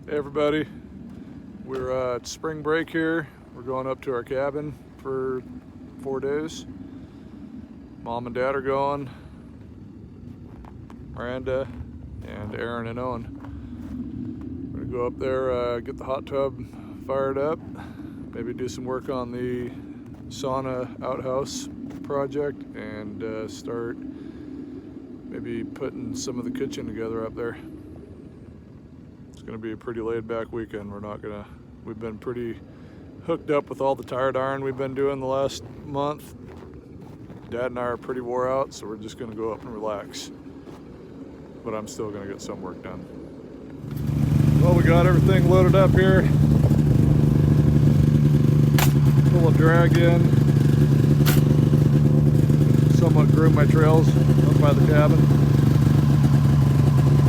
Hey everybody, we're at spring break here. We're going up to our cabin for 4 days. Mom and Dad are going, Miranda and Aaron and Owen. We're gonna go up there, get the hot tub fired up, maybe do some work on the sauna outhouse project, and start maybe putting some of the kitchen together up there. It's gonna be a pretty laid back weekend. We've been pretty hooked up with all the tire iron we've been doing the last month. Dad and I are pretty wore out, so we're just gonna go up and relax. But I'm still gonna get some work done. Well, we got everything loaded up here. Pull a drag in. Somewhat groom my trails up by the cabin.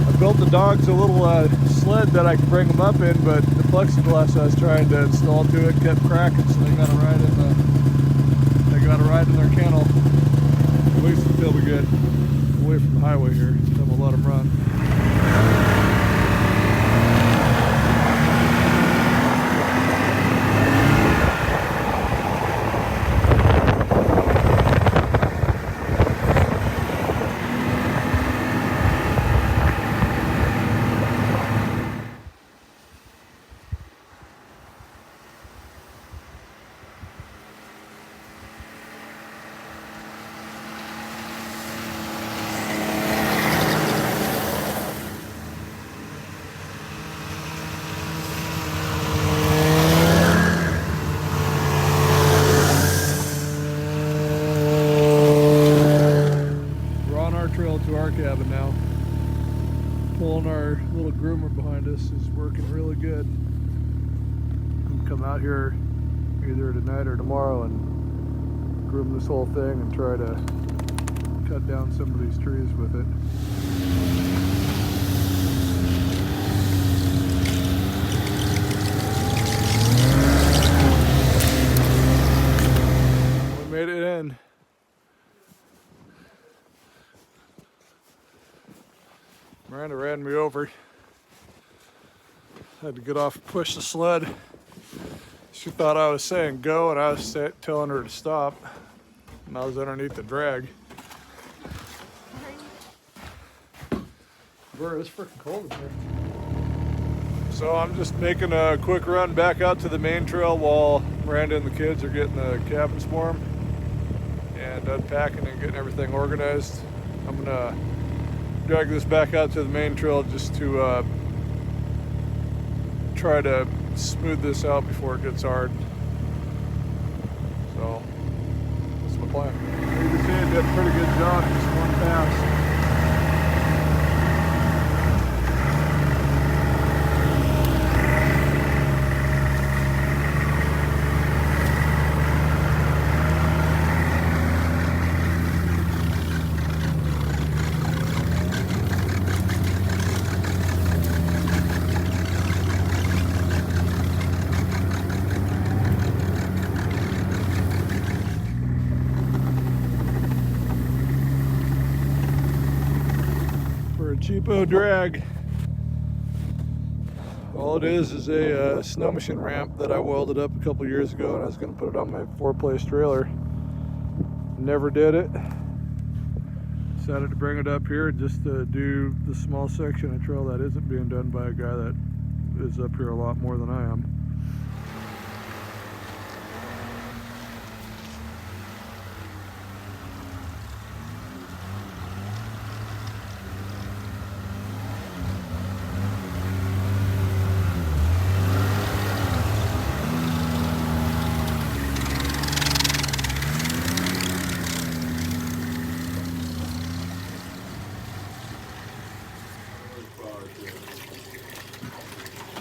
I built the dogs a little sled that I could bring them up in, but the plexiglass I was trying to install to it kept cracking, so they got to ride in their kennel. At least they'll be good. Away from the highway here, then we'll let them run. To our cabin now. Pulling our little groomer behind us is working really good. We'll come out here either tonight or tomorrow and groom this whole thing and try to cut down some of these trees with it. We made it in. Miranda ran me over. Had to get off and push the sled. She thought I was saying go, and I was telling her to stop. And I was underneath the drag. It's freaking cold in here. So I'm just making a quick run back out to the main trail while Miranda and the kids are getting the cabins warm and unpacking and getting everything organized. I'm gonna drag this back out to the main trail just to try to smooth this out before it gets hard. So that's my plan. You can see it did a pretty good job, just one pass. Cheapo drag. All it is a snow machine ramp that I welded up a couple years ago, and I was going to put it on my 4-place trailer. Never did it. Decided to bring it up here just to do the small section of trail that isn't being done by a guy that is up here a lot more than I am.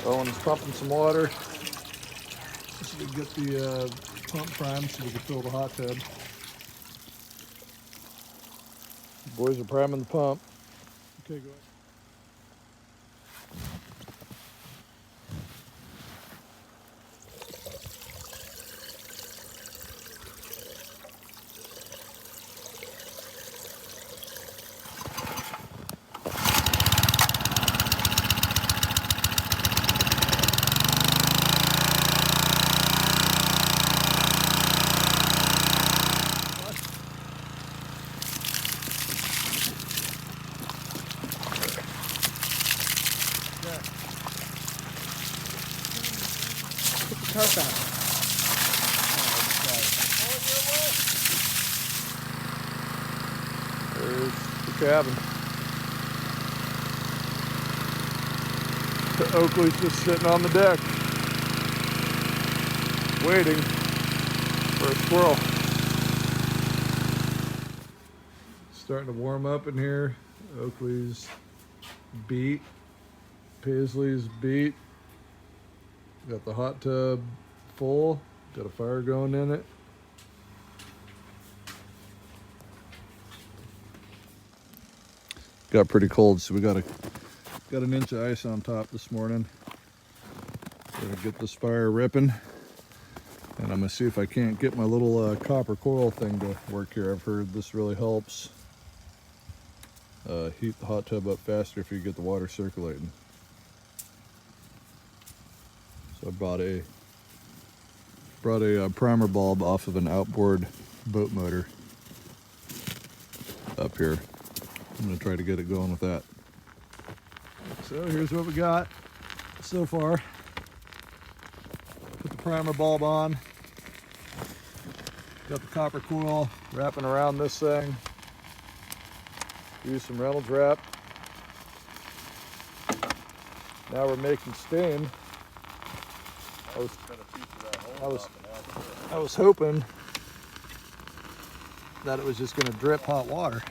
Owen's pumping some water just to get the pump primed so we can fill the hot tub. The boys are priming the pump. Okay, go ahead. tarp on. There's the cabin. Oakley's just sitting on the deck, waiting for a squirrel. Starting to warm up in here. Oakley's beat. Paisley's beat. Got the hot tub full. Got a fire going in it. Got pretty cold, so we got an inch of ice on top this morning. Gonna get this fire ripping, and I'm gonna see if I can't get my little copper coil thing to work here. I've heard this really helps heat the hot tub up faster if you get the water circulating. So I brought a primer bulb off of an outboard boat motor up here. I'm gonna try to get it going with that. So here's what we got so far. Put the primer bulb on. Got the copper coil wrapping around this thing. Use some Reynolds wrap. Now we're making steam. I was hoping that it was just going to drip hot water.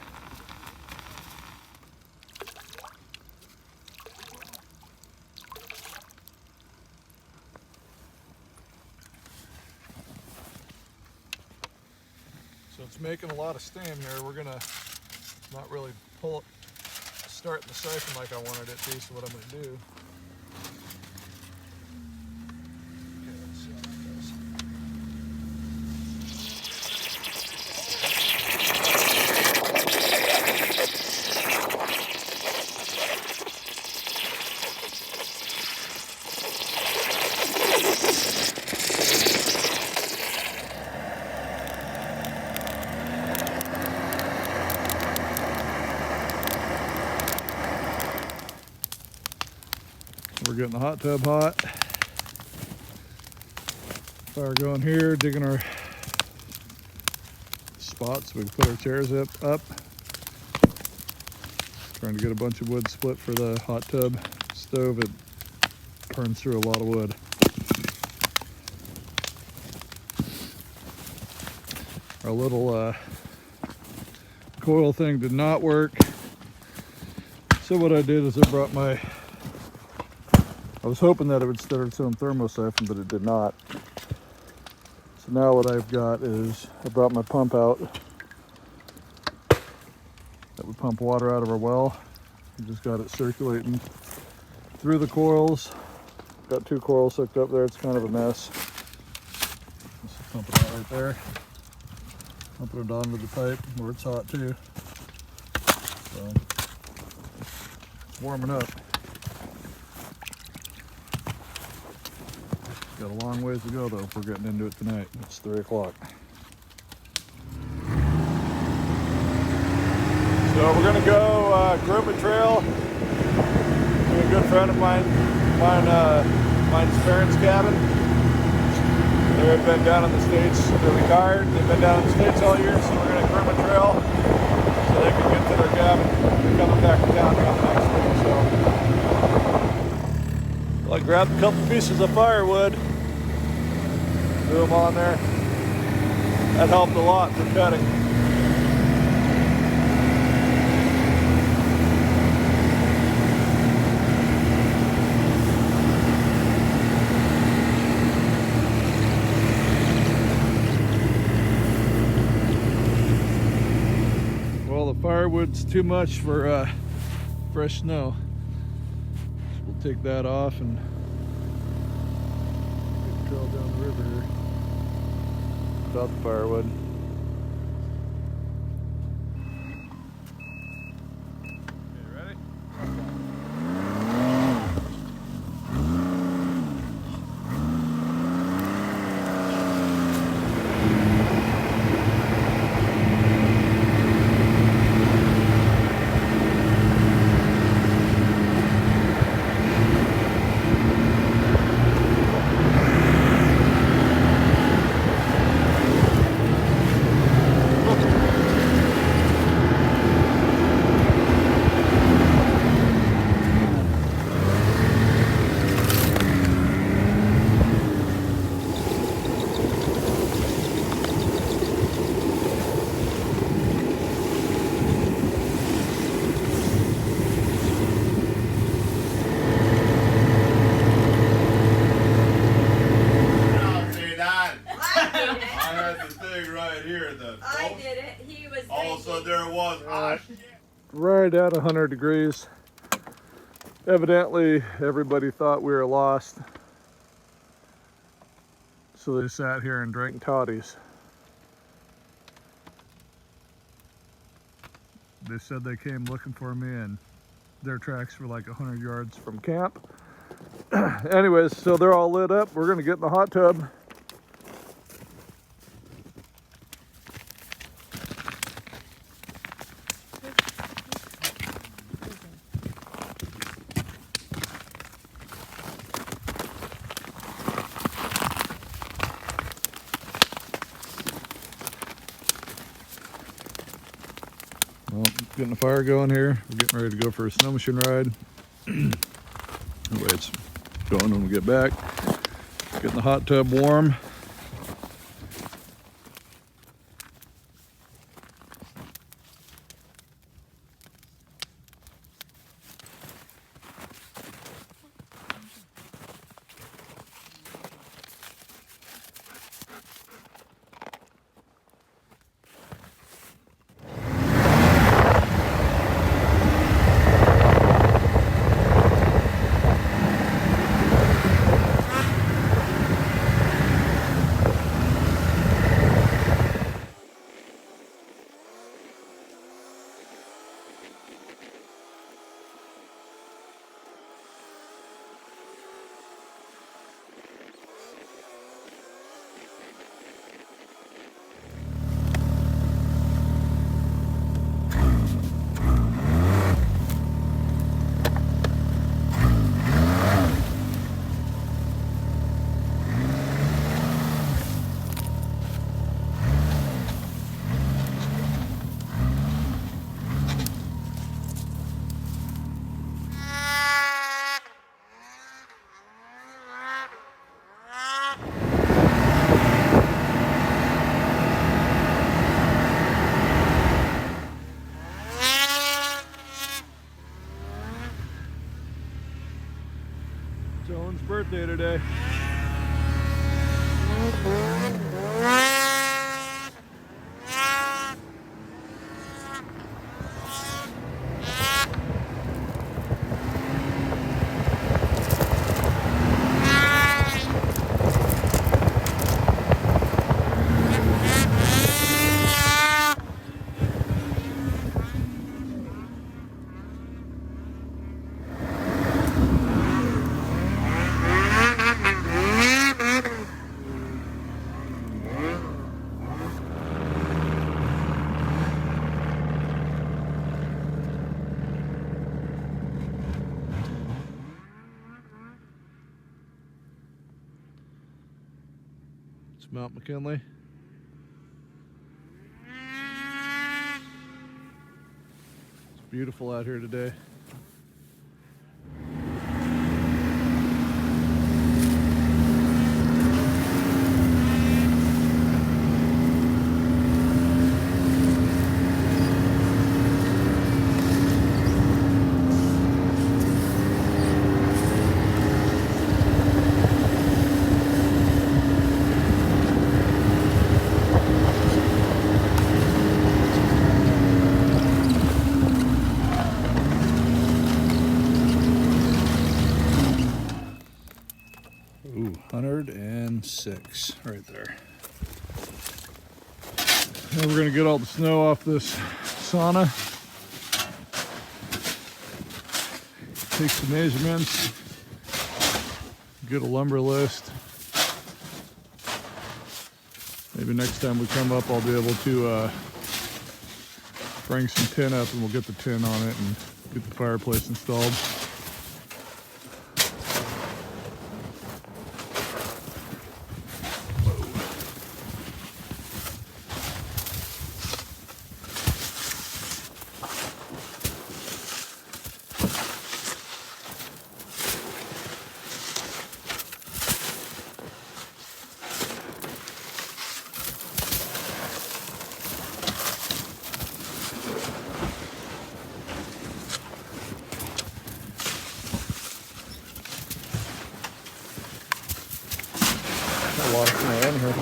So it's making a lot of steam here. We're gonna not really pull it, start the siphon like I wanted it to, so what I'm gonna do. Okay, let's see how that goes. We're getting the hot tub hot. Fire going here, digging our spots so we can put our chairs up. Trying to get a bunch of wood split for the hot tub stove. It burns through a lot of wood. Our little coil thing did not work. So what I did is I brought my, I was hoping that it would start its own thermosiphon, but it did not. So now what I've got is, I brought my pump out that would pump water out of our well. I just got it circulating through the coils. Got 2 coils hooked up there, it's kind of a mess. Just pump it out right there. Pumping it onto the pipe where it's hot too. So, it's warming up. Got a long ways to go though if we're getting into it tonight. It's 3 o'clock. So we're gonna go groom a trail to a good friend of mine's parents' cabin. They've been down in the States, they're retired. They've been down in the States all year, so we're gonna groom a trail so they can get to their cabin. They're coming back to town around the next week, so. Well, I grabbed a couple pieces of firewood. Threw them on there. That helped a lot for cutting. Well, the firewood's too much for fresh snow. So we'll take that off and trail down the river here without the firewood. Okay, ready? I did it. He was Also, there it was. Ah, shit. Right at 100 degrees. Evidently, everybody thought we were lost. So they sat here and drank toddies. They said they came looking for me and their tracks were like 100 yards from camp. Anyways, so they're all lit up. We're gonna get in the hot tub. Well, getting the fire going here. We're getting ready to go for a snow machine ride. The way it's going when we get back. Getting the hot tub warm. Joan's birthday today. It's Mount McKinley. It's beautiful out here today. Ooh, 106 right there. Now we're gonna get all the snow off this sauna. Take some measurements. Get a lumber list. Maybe next time we come up, I'll be able to bring some tin up and we'll get the tin on it and get the fireplace installed. A lot of snow in here.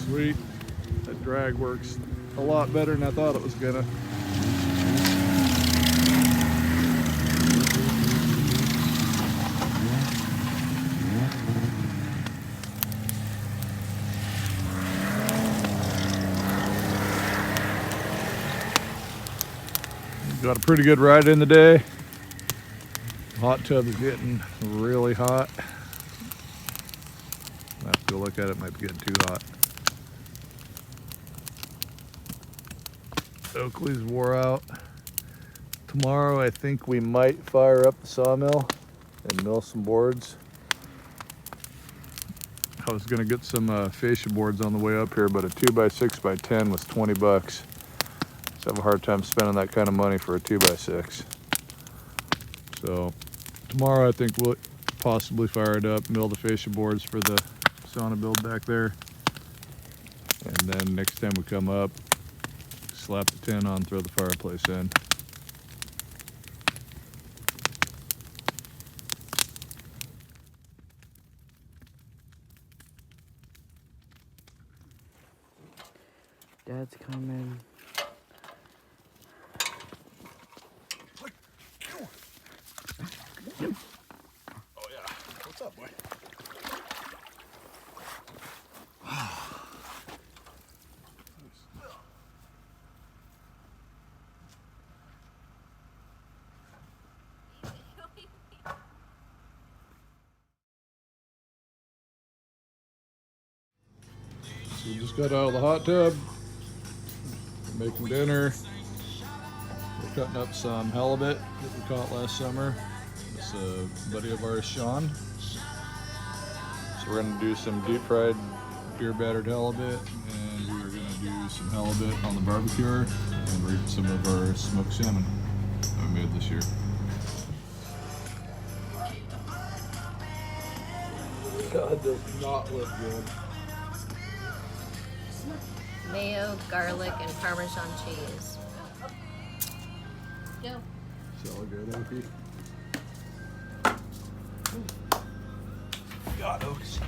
Sweet. That drag works a lot better than I thought it was gonna. Got a pretty good ride in the day. Hot tub is getting really hot. I have to go look at it, might be getting too hot. Oakley's wore out. Tomorrow I think we might fire up the sawmill and mill some boards. I was gonna get some fascia boards on the way up here, but a 2x6x10 was 20 bucks. So I have a hard time spending that kind of money for a 2x6. So tomorrow I think we'll possibly fire it up, mill the fascia boards for the sauna build back there. And then next time we come up, slap the tin on, throw the fireplace in. Dad's coming. Oh yeah, what's up, boy? So we just got out of the hot tub. We're making dinner. We're cutting up some halibut that we caught last summer. It's a buddy of ours, Sean. So we're gonna do some deep fried beer battered halibut, and we are gonna do some halibut on the barbecue, and we're eating some of our smoked salmon that we made this year. God, does not look good. Mayo, garlic, and Parmesan cheese. Go. It's all good, Oakie. God, Oaks.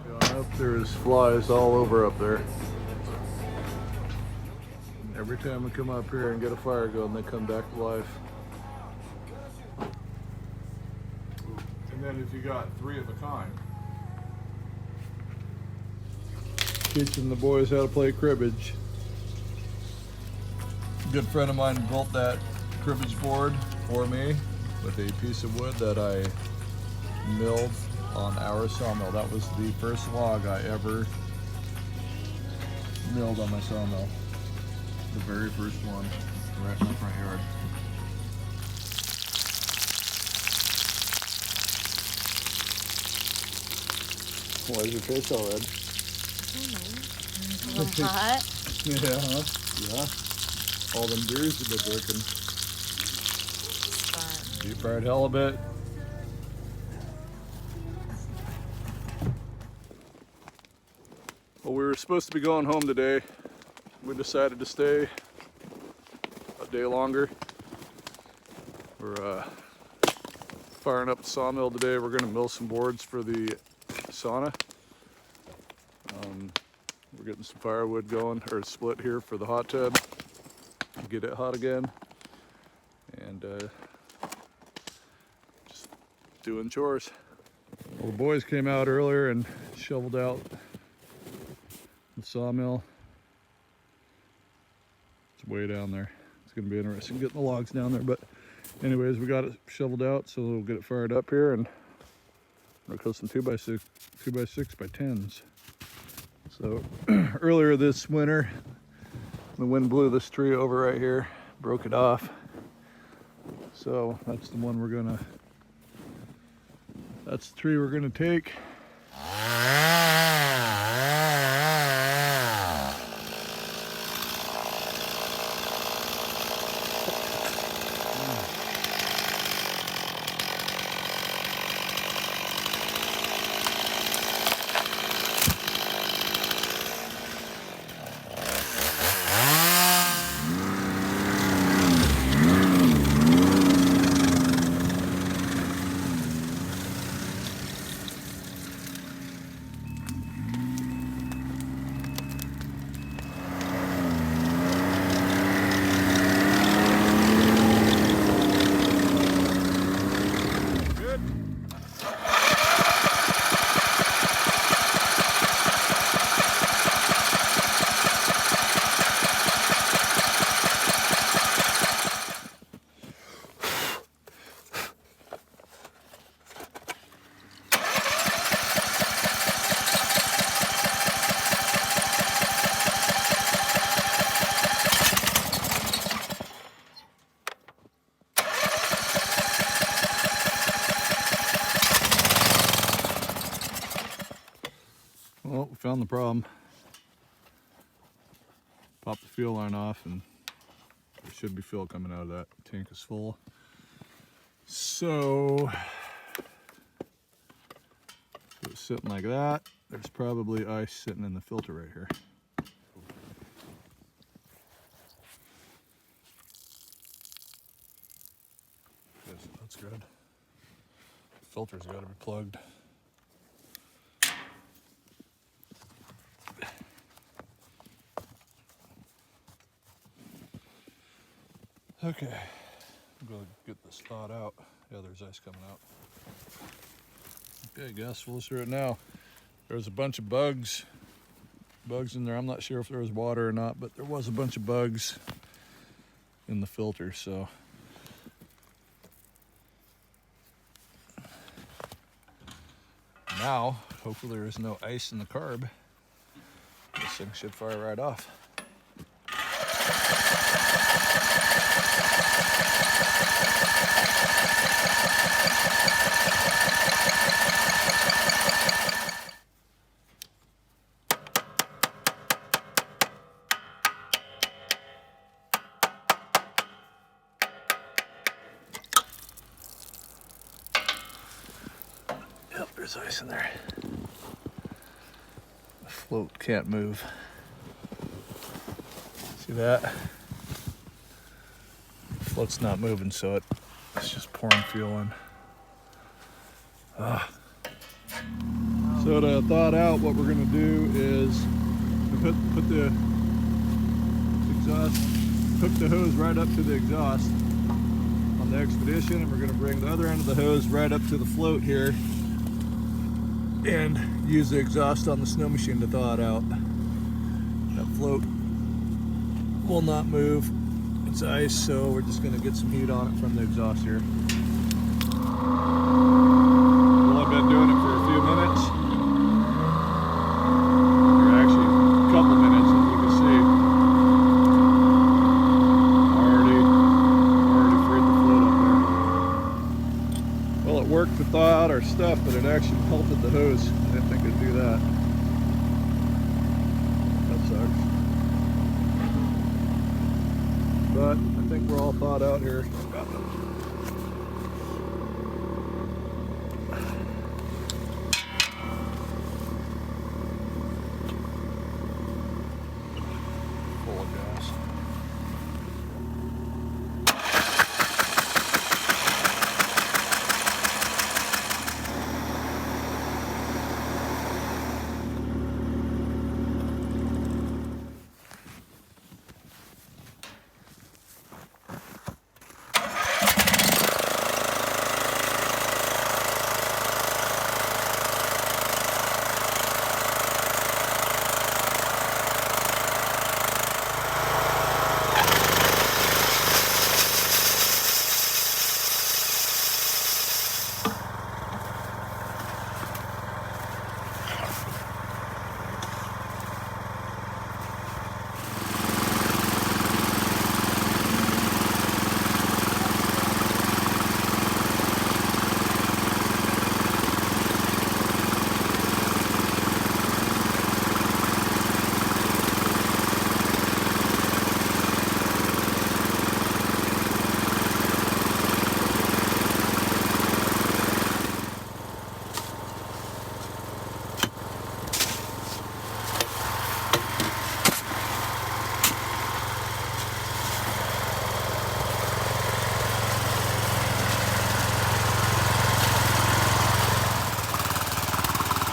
Going up, there's flies all over up there. Every time we come up here and get a fire going, they come back to life. And then if you got 3 of a kind. Teaching the boys how to play cribbage. A good friend of mine built that cribbage board for me with a piece of wood that I milled on our sawmill. That was the first log I ever milled on my sawmill. The very first one, right in my front yard. Why is your face all red? A little hot. Yeah, huh? Yeah. All them beers you've been drinking. Fun. Deep fried halibut. Well, we were supposed to be going home today. We decided to stay a day longer. We're firing up the sawmill today. We're gonna mill some boards for the sauna. We're getting some firewood going, or split here for the hot tub. Get it hot again. And just doing chores. Well, the boys came out earlier and shoveled out the sawmill. It's way down there. It's gonna be interesting getting the logs down there, but anyways, we got it shoveled out, so we'll get it fired up here, and we'll cook some 2x6x10s. So earlier this winter, the wind blew this tree over right here, broke it off. So that's the one that's the tree we're gonna take. found the problem. Pop the fuel line off and there should be fuel coming out of that. Tank is full. So if it's sitting like that, there's probably ice sitting in the filter right here. Yes, that's good. The filter's got to be plugged. Okay, I'm gonna get this thawed out. Yeah, there's ice coming out. Okay, guess we'll through it now. There's a bunch of bugs in there. I'm not sure if there was water or not, but there was a bunch of bugs in the filter, so. Now, hopefully there is no ice in the carb. This thing should fire right off. Yep, there's ice in there. The float can't move. See that? The float's not moving, so it's just pouring fuel in. So to thaw it out, what we're gonna do is put the exhaust, hook the hose right up to the exhaust on the Expedition, and we're gonna bring the other end of the hose right up to the float here and use the exhaust on the snow machine to thaw it out. That float will not move. It's ice, so we're just gonna get some heat on it from the exhaust here. Well, I've been doing it for a few minutes. Or actually, a couple minutes, as you can see. Already freed the float up there. Well, it worked to thaw out our stuff, but it actually melted the hose. I didn't think it'd do that. That sucks. But I think we're all thawed out here. Full of gas.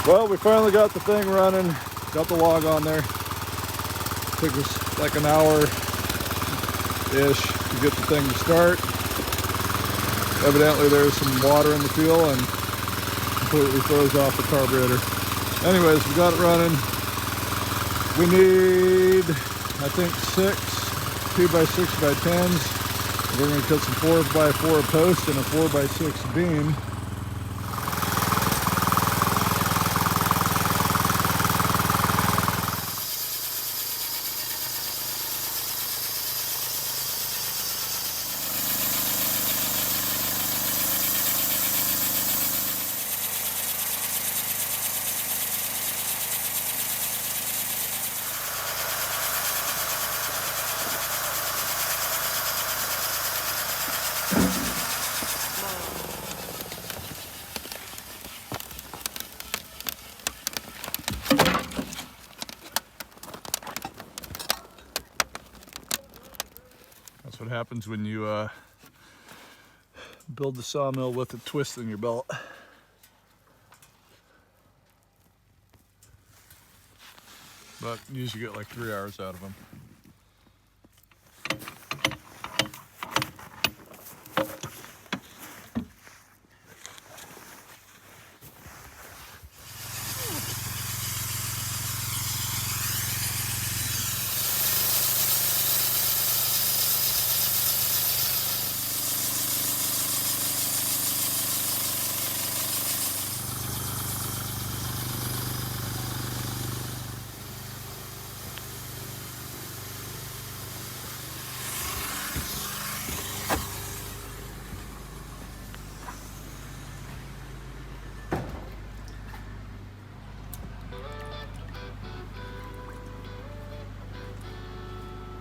Well, we finally got the thing running, got the log on there. Took us like an hour-ish to get the thing to start. Evidently there's some water in the fuel and completely froze off the carburetor. Anyways, we got it running. We need, I think, 6 2x6x10s. We're going to cut some 4x4 posts and a 4x6 beam. what happens when you build the sawmill with a twist in your belt. But you usually get like 3 hours out of them.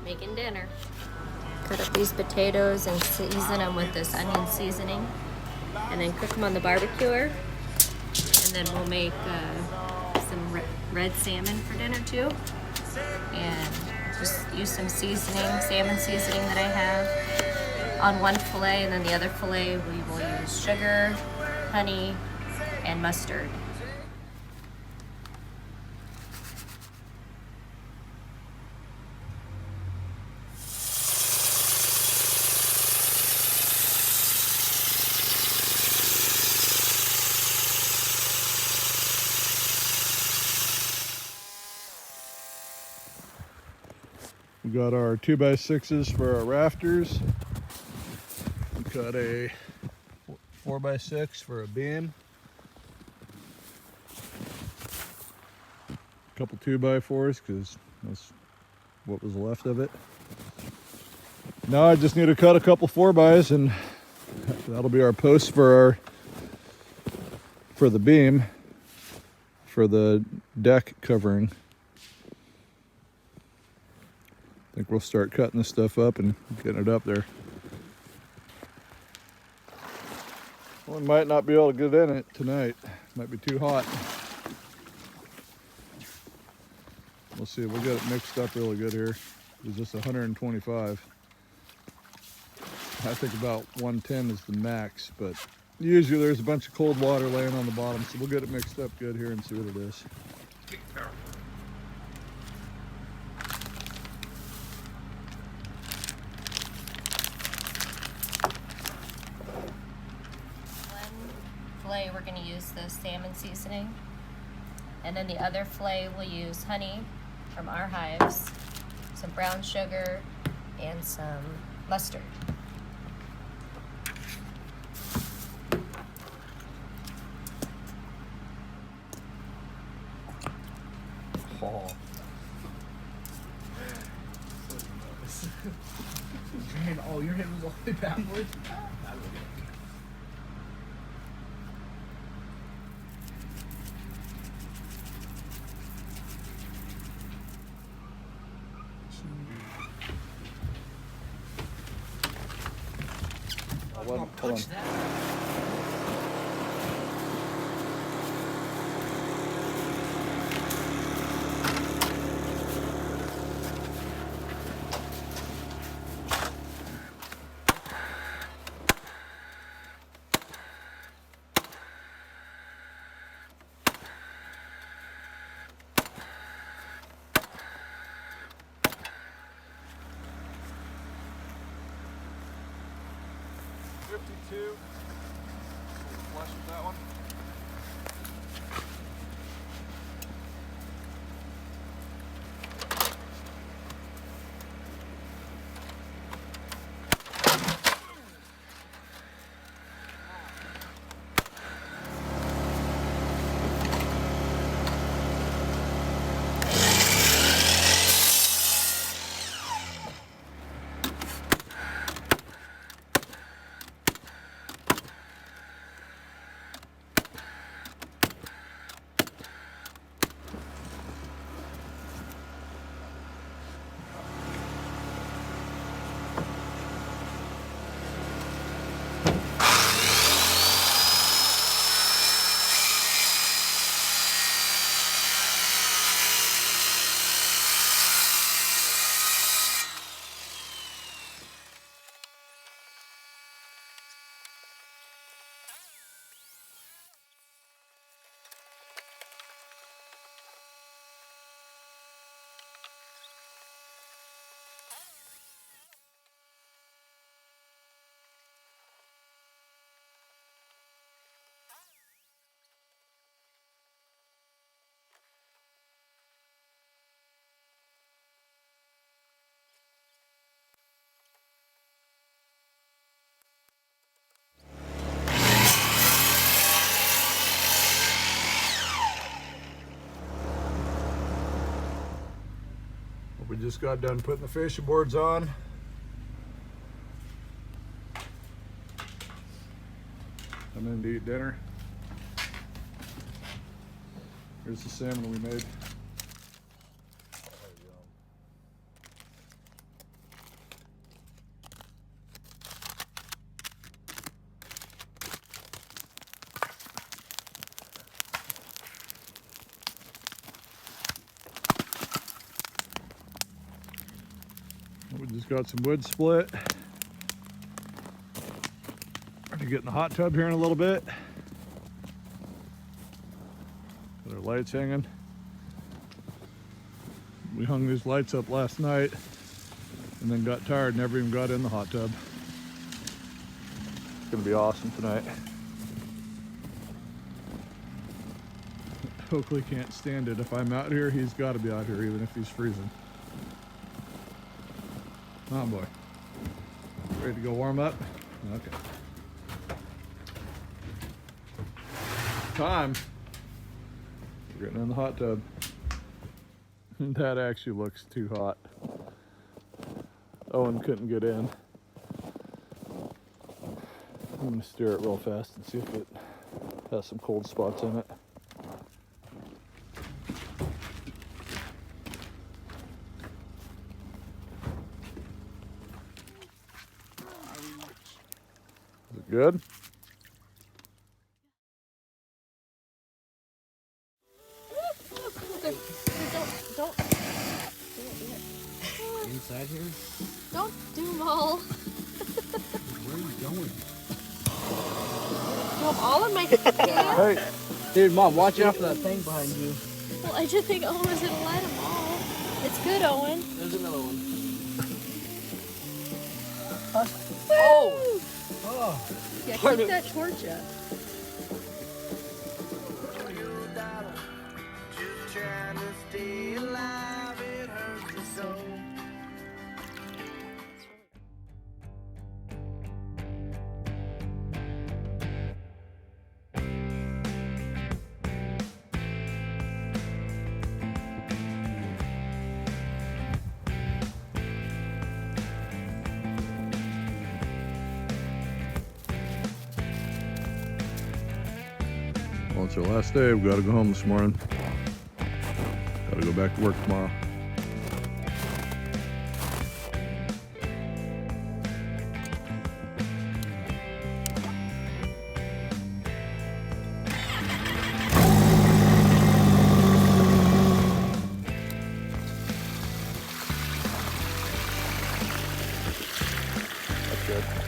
Making dinner. Cut up these potatoes and season them with this onion seasoning, and then cook them on the barbecuer. And then we'll make some red salmon for dinner too. And just use some seasoning, salmon seasoning that I have on one fillet, and then the other fillet we will use sugar, honey, and mustard. We got our 2x6s for our rafters. We got a 4x6 for a beam. A couple 2x4s because that's what was left of it. Now I just need to cut a couple 4x, and that'll be our post for the beam for the deck covering. I think we'll start cutting this stuff up and getting it up there. Well, we might not be able to get in it tonight. Might be too hot. We'll see. We'll get it mixed up really good here. It's just 125. I think about 110 is the max, but usually there's a bunch of cold water laying on the bottom, so we'll get it mixed up good here and see what it is. Fillet, we're going to use the salmon seasoning, and then the other fillet we'll use honey from our hives, some brown sugar, and some mustard. Oh. Your hand was all the way backwards. Hold on. Flush with that one. just got done putting the fascia boards on. I'm in to eat dinner. Here's the salmon we made. We just got some wood split. We're getting the hot tub here in a little bit. Got our lights hanging. We hung these lights up last night and then got tired, never even got in the hot tub. It's gonna be awesome tonight. Oakley can't stand it. If I'm out here, he's gotta be out here even if he's freezing. Come on, boy. Ready to go warm up? Okay. Time. We're getting in the hot tub. That actually looks too hot. Owen couldn't get in. I'm gonna stir it real fast and see if it has some cold spots in it. Is it good? Don't. Inside here? Don't do them all. Where are you going? Do them all in my hand? Hey, Dude, Mom, watch out for that thing behind you. Well, I just think Owen was gonna light them all. It's good, Owen. There's another one. Oh! Oh! Yeah, keep that torch up. well, it's our last day. We've got to go home this morning. Got to go back to work tomorrow. That's good.